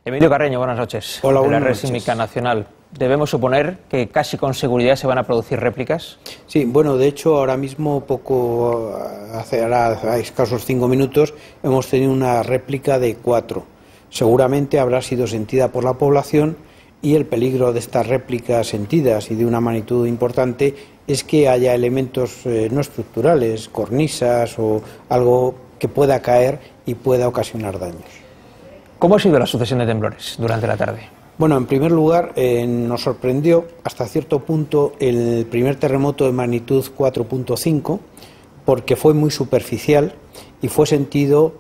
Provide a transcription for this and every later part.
Emilio Carreño, buenas noches. Hola, de la buenas Red noches. Sísmica Nacional. ¿Debemos suponer que casi con seguridad se van a producir réplicas? Sí, bueno, de hecho ahora mismo, hará escasos 5 minutos, hemos tenido una réplica de 4. Seguramente habrá sido sentida por la población y el peligro de estas réplicas sentidas y de una magnitud importante es que haya elementos no estructurales, cornisas o algo que pueda caer y pueda ocasionar daños. ¿Cómo ha sido la sucesión de temblores durante la tarde? Bueno, en primer lugar, nos sorprendió hasta cierto punto el primer terremoto de magnitud 4.5, porque fue muy superficial y fue sentido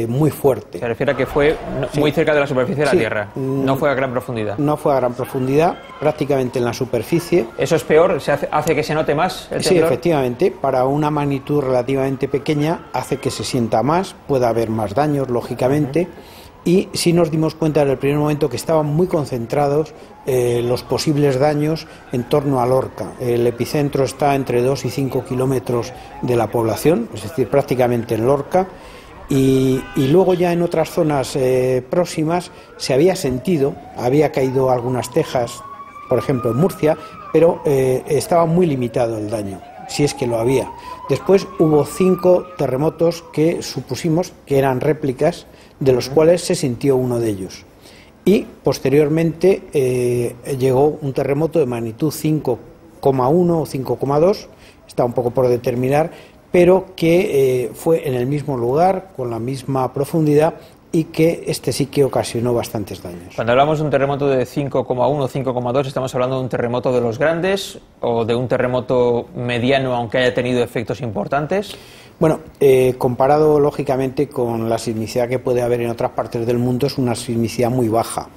muy fuerte. Se refiere a que fue muy cerca de la superficie de la Sí. Tierra, no fue a gran profundidad. No fue a gran profundidad, prácticamente en la superficie. ¿Eso es peor? ¿Hace que se note más el Sí, temblor? efectivamente, para una magnitud relativamente pequeña hace que se sienta más, pueda haber más daños, lógicamente. Y sí nos dimos cuenta en el primer momento que estaban muy concentrados los posibles daños en torno a Lorca. El epicentro está entre 2 y 5 kilómetros de la población, es decir, prácticamente en Lorca. Y luego ya en otras zonas próximas se había sentido, había caído algunas tejas, por ejemplo en Murcia, pero estaba muy limitado el daño, si es que lo había. Después hubo 5 terremotos que supusimos que eran réplicas, de los cuales se sintió uno de ellos. Y posteriormente llegó un terremoto de magnitud 5,1 o 5,2, está un poco por determinar, pero que fue en el mismo lugar, con la misma profundidad, y que este sí que ocasionó bastantes daños. Cuando hablamos de un terremoto de 5,1 o 5,2, ¿estamos hablando de un terremoto de los grandes o de un terremoto mediano, aunque haya tenido efectos importantes? Bueno, comparado lógicamente con la sismicidad que puede haber en otras partes del mundo, es una sismicidad muy baja.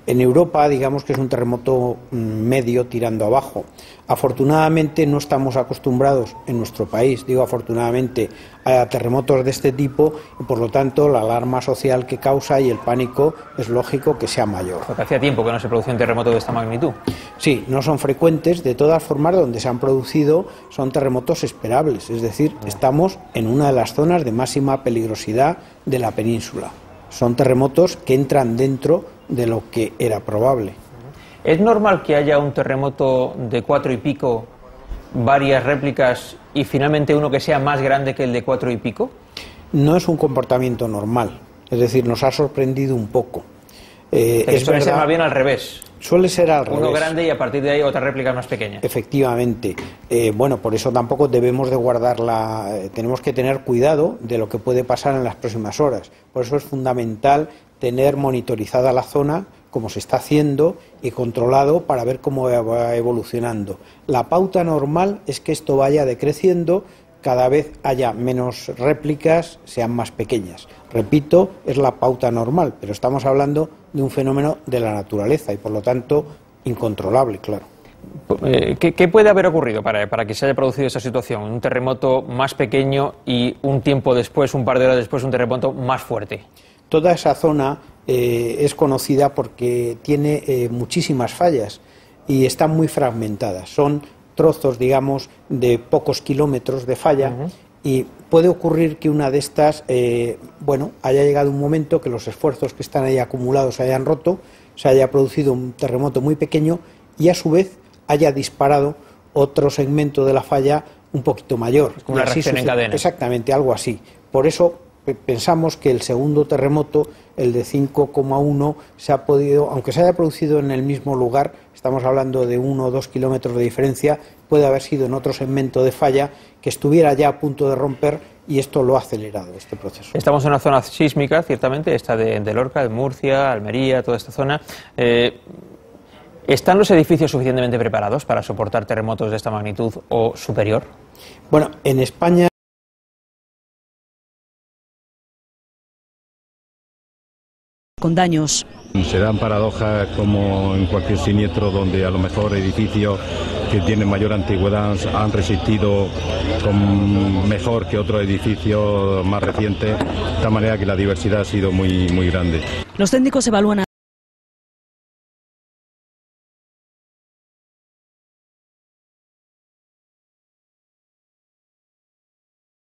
En Europa, digamos que es un terremoto medio tirando abajo. Afortunadamente no estamos acostumbrados en nuestro país, digo afortunadamente, a terremotos de este tipo y por lo tanto la alarma social que causa y el pánico es lógico que sea mayor. Porque hacía tiempo que no se producía un terremoto de esta magnitud. Sí, no son frecuentes, de todas formas donde se han producido son terremotos esperables, es decir, estamos en una de las zonas de máxima peligrosidad de la península. Son terremotos que entran dentro de lo que era probable. ¿Es normal que haya un terremoto de 4 y pico, varias réplicas y finalmente uno que sea más grande que el de 4 y pico? No es un comportamiento normal, es decir, nos ha sorprendido un poco. Suele ser más bien al revés. Suele ser al revés. Uno grande y a partir de ahí otra réplica más pequeña. Efectivamente. Bueno, por eso tampoco debemos de guardarla, tenemos que tener cuidado de lo que puede pasar en las próximas horas. Por eso es fundamental tener monitorizada la zona, como se está haciendo, y controlado para ver cómo va evolucionando. La pauta normal es que esto vaya decreciendo, cada vez haya menos réplicas, sean más pequeñas. Repito, es la pauta normal, pero estamos hablando de un fenómeno de la naturaleza y por lo tanto incontrolable, claro. ¿Qué puede haber ocurrido para que se haya producido esa situación? Un terremoto más pequeño y un tiempo después, un par de horas después, un terremoto más fuerte. Toda esa zona es conocida porque tiene muchísimas fallas y están muy fragmentadas. Son trozos, digamos, de pocos kilómetros de falla. Y puede ocurrir que una de estas, haya llegado un momento que los esfuerzos que están ahí acumulados se hayan roto, se haya producido un terremoto muy pequeño y a su vez haya disparado otro segmento de la falla un poquito mayor. Como una reacción en cadena. Exactamente, algo así. Por eso pensamos que el segundo terremoto, el de 5,1, se ha podido, aunque se haya producido en el mismo lugar, estamos hablando de 1 o 2 kilómetros de diferencia, puede haber sido en otro segmento de falla que estuviera ya a punto de romper y esto lo ha acelerado, este proceso. Estamos en una zona sísmica, ciertamente, esta de Lorca, de Murcia, Almería, toda esta zona. ¿Están los edificios suficientemente preparados para soportar terremotos de esta magnitud o superior? Bueno, en España con daños. Se dan paradojas como en cualquier siniestro donde a lo mejor edificios que tienen mayor antigüedad han resistido mejor que otros edificios más recientes, de tal manera que la diversidad ha sido muy grande. Los técnicos evalúan